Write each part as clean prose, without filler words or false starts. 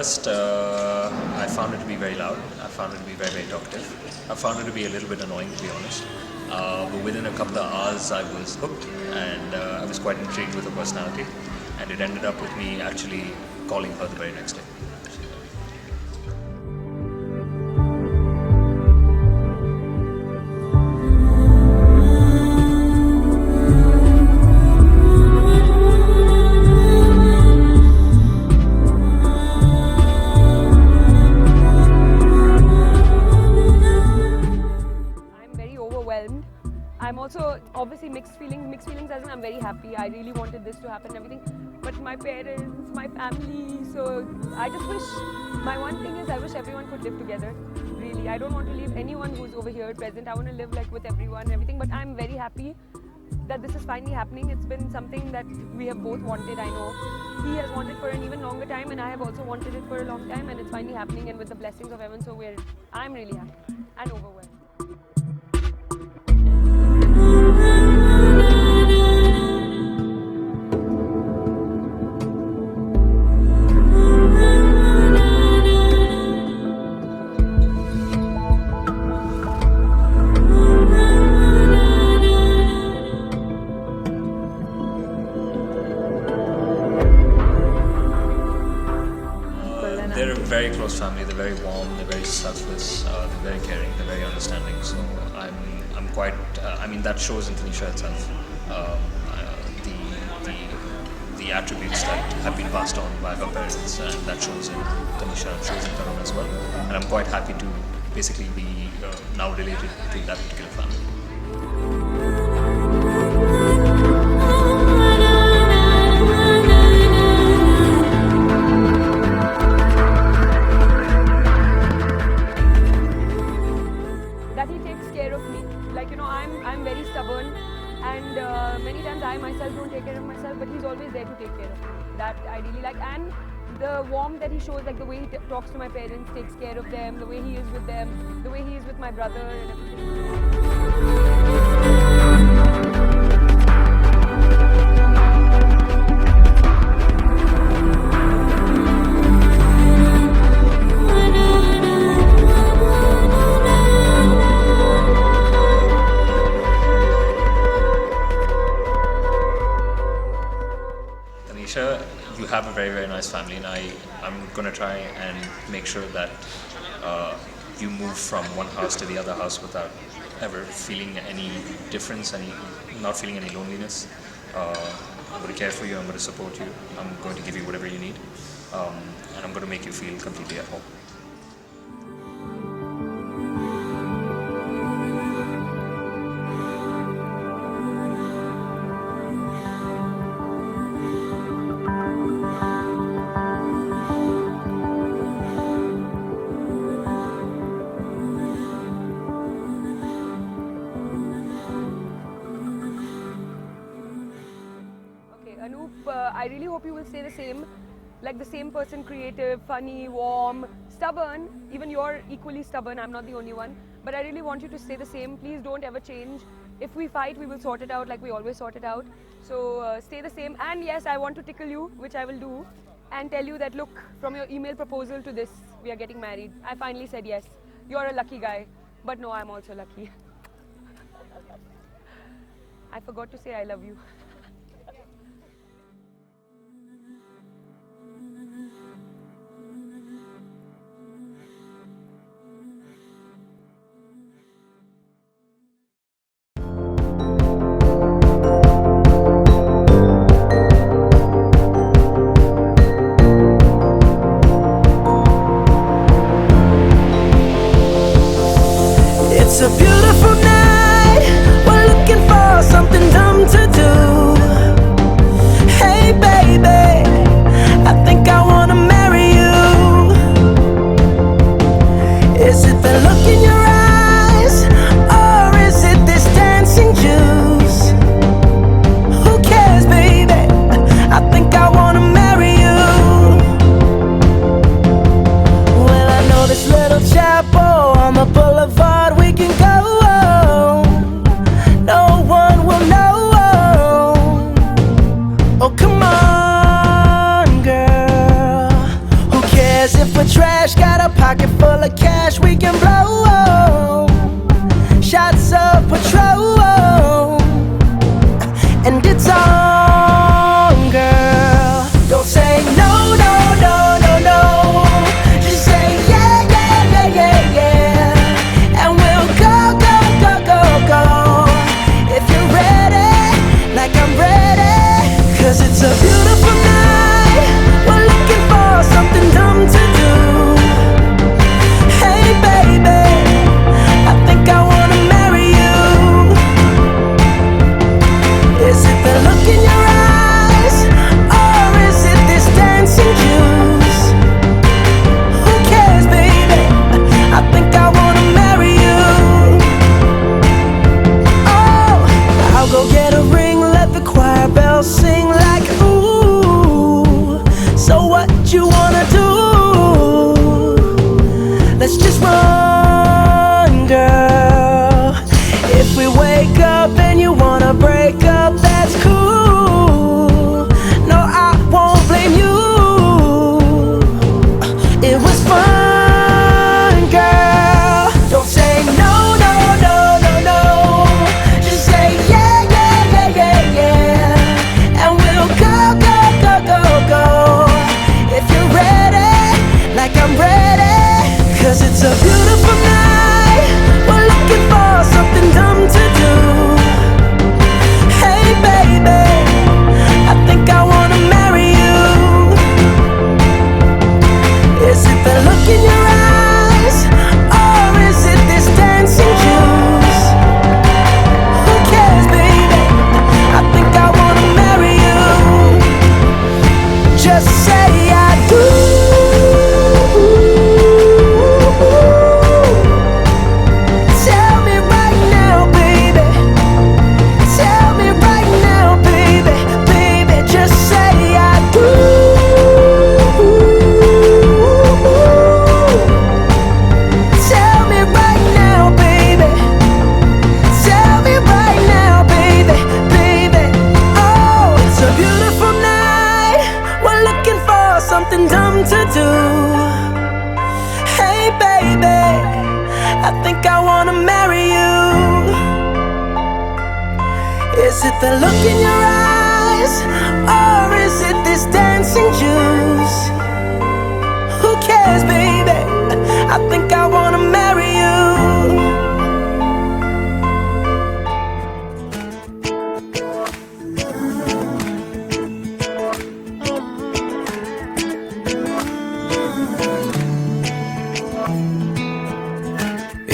first, I found it to be very loud. I found it to be very, very talkative. I found it to be a little bit annoying, to be honest. But within a couple of hours, I was hooked, and I was quite intrigued with her personality. And it ended up with me actually calling her the very next day. I'm also obviously mixed feelings as in I'm very happy. I really wanted this to happen and everything. But my parents, my family, so I just wish, my one thing is I wish everyone could live together. Really, I don't want to leave anyone who's over here present. I want to live like with everyone and everything. But I'm very happy that this is finally happening. It's been something that we have both wanted, I know. He has wanted for an even longer time and I have also wanted it for a long time, and it's finally happening, and with the blessings of heaven, so I'm really happy and overwhelmed. They're a very close family. They're very warm. They're very selfless. They're very caring. They're very understanding. So I'm quite. I mean, that shows in Tanisha itself. The attributes that have been passed on by her parents, and that shows in Tanisha and shows in Tarun as well. And I'm quite happy to basically be now related to that particular family. I'm very stubborn, and many times I myself don't take care of myself, but he's always there to take care of me. That I really like, and the warmth that he shows, like the way he talks to my parents, takes care of them, the way he is with them, the way he is with my brother and Tanisha, you have a very, very nice family, and I'm going to try and make sure that you move from one house to the other house without ever feeling any difference, not feeling any loneliness. I'm going to care for you, I'm going to support you, I'm going to give you whatever you need, and I'm going to make you feel completely at home. Anoop, I really hope you will stay the same, like the same person, creative, funny, warm, stubborn. Even you're equally stubborn, I'm not the only one. But I really want you to stay the same. Please don't ever change. If we fight, we will sort it out like we always sort it out. So stay the same. And yes, I want to tickle you, which I will do, and tell you that, look, from your email proposal to this, we are getting married. I finally said yes. You're a lucky guy. But no, I'm also lucky. I forgot to say I love you. It's a beautiful night, we're looking for something dumb to do. Hey baby, I think I wanna marry you. Is it the look in your eyes, or is it this dancing juice? Who cares baby, I think I wanna marry you. Well, I know this little chapel on the boulevard we can go. No one will know It's a beautiful night. We're looking for something dumb to do. Hey baby, I think I wanna marry you. Is it the look in your eyes, or is it this dancing juice? Who cares, baby? I think I wanna marry you. Oh, I'll go get a ring, let the choir bells sing like ooh. So what you wanna do? Let's just run, girl. If we wake up and you wanna break up, that's cool. No, I won't blame you. It was fun, girl. Don't say no, no, no, no, no. Just say yeah, yeah, yeah, yeah, yeah. And we'll go, go, go, go, go. If you're ready, like I'm ready. 'Cause it's a beautiful night. We're looking for something dumb to do. Hey baby, I think I wanna marry you. Is it the look in your eyes, or is it this dancing juice? Who cares, baby? I think I wanna marry you. Just say I do. Tell me right now, baby. Tell me right now, baby. Baby, just say I do. Tell me right now, baby. Tell me right now, baby. Baby, oh, it's a beautiful night. We're looking for something dumb to do. Hey baby, I think I wanna marry you. Is it the look in your eyes, or is it this dancing juice? Who cares, baby? I think I wanna marry you.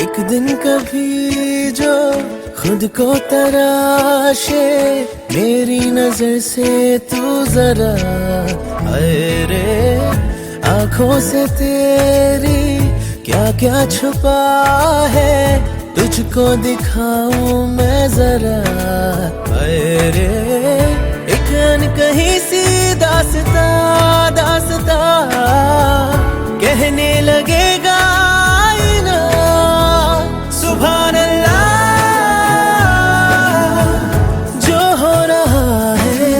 एक दिन कभी जो खुद को तराशे, मेरी नजर से तू जरा अरे आंखों से तेरी क्या क्या छुपा है, तुझको दिखाऊं मैं जरा अरे एक अनकही सी दास्तां दास्तां कहने लगेगा आईना सुभान अल्लाह। जो हो रहा है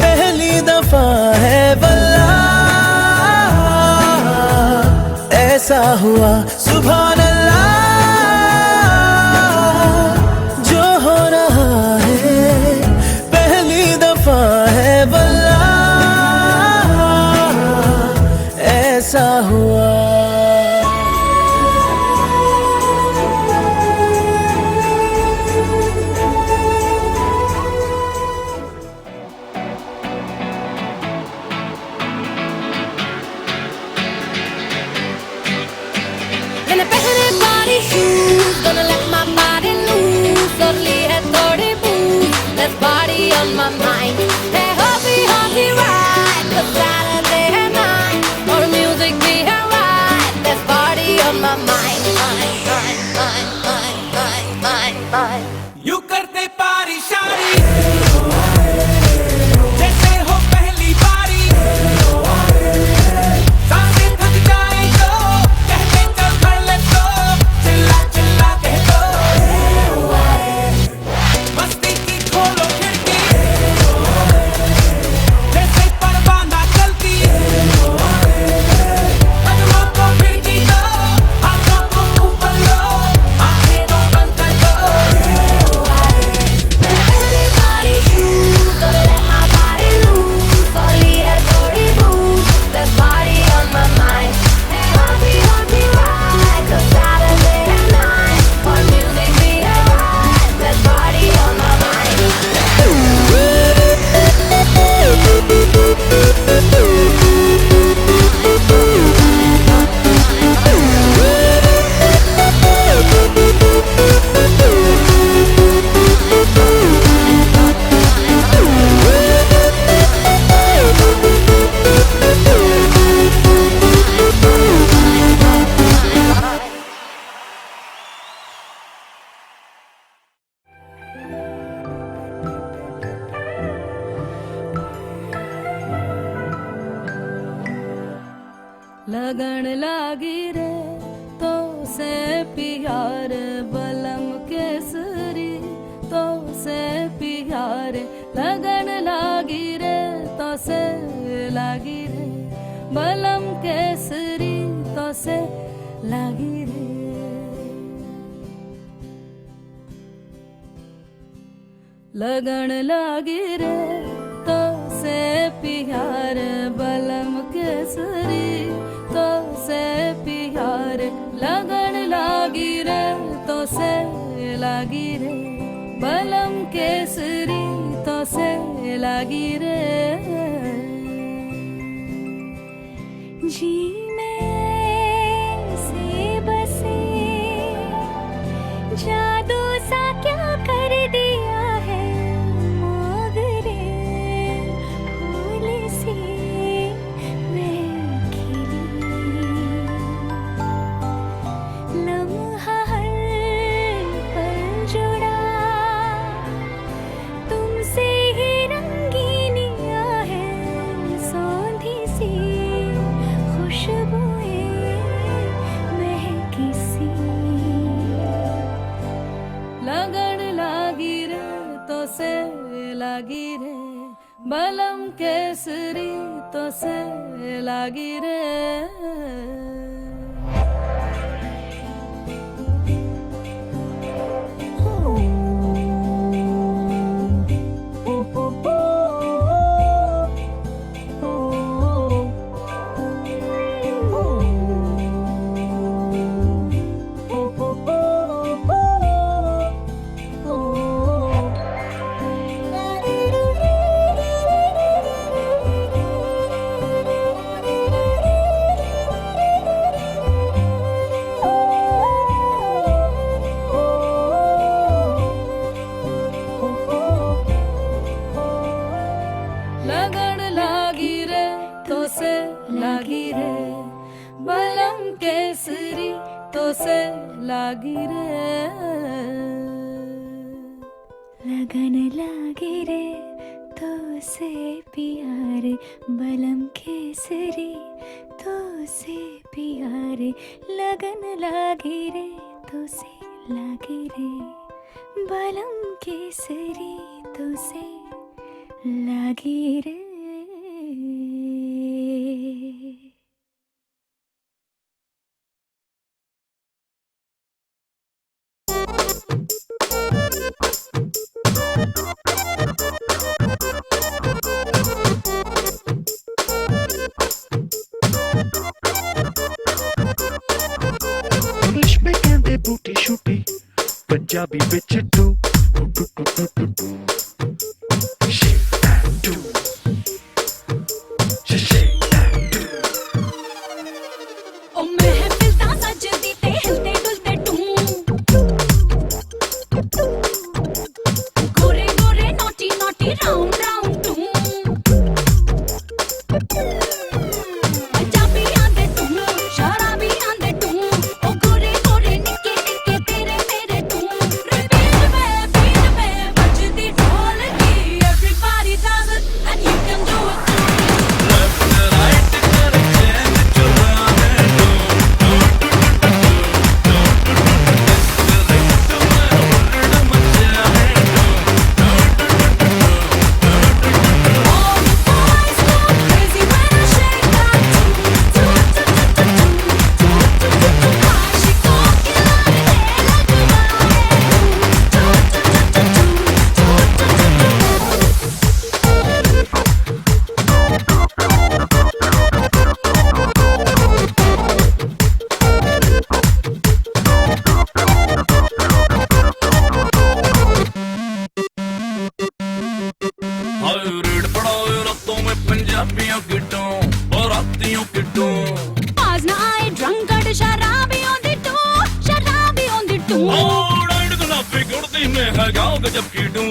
पहली दफा है वल्लाह, ऐसा हुआ सुभान अल्लाह। जो हो रहा है पहली दफा है वल्लाह, ऐसा हुआ। Gonna pehne body shoes, gonna let my body loose. Slowly है थोड़ी booze, there's party on my mind. Hey hobby hobby right, the Saturday night, और music भी है right, there's party on my mind. You करते पारी शारी जैसे हो पहली बारी, सांसें थक जाए तो कहते चल भर ले तो चिल्ला चिल्ला लगन लागी रे तो से प्यार बलम केसरी तो से प्यार लगन लागी रे तो से लागी रे बलम केसरी तो से लागी रे लगन लागी रे तो से प्यार बलम केसरी तो से प्यार लगन लागी रे तो से लागी रे बलम केसरी तो से लागी रे जी में से बसे जादू सा क्या कर दिया है मोगरे फूल से मैं खिली लम्हा हर पल जुड़ा तुमसे ही रंगीनिया है सौंधी सी खुशबुएं महकी सी लगन लागी रे तो से लागी रे बलम केसरी तो से लागी रे लगन लागी रे तो से लागी रे बलम केसरी तो से लागी रे लगन लागे रे तो से प्यार बलम केसरी तो से प्यार लगन लागे रे तो से लागे रे बलम केसरी तो से लागे रे इंग्लिश में कहते बूटी शूटी पंजाबी विच टू shake that do shake that do ओ महफिल दा सजदी ते हिलते डुलते गोरे गोरे naughty naughty round round Punjabi आंदे शराबी आंदे ओ गोरे गोरे निक्के निक्के तेरे मेरे रिपीट में बजदी ढोल की everybody does it and you can do it too All the boys go crazy when I shake that she gon' kill हाय रेड पड़ाओ रातों में पंजाबियों की टों बारातियों की टों Pause na I drunkard sharabi on the two और डाइट गुलाबी गुड़ती में है गाँव गजब की टूं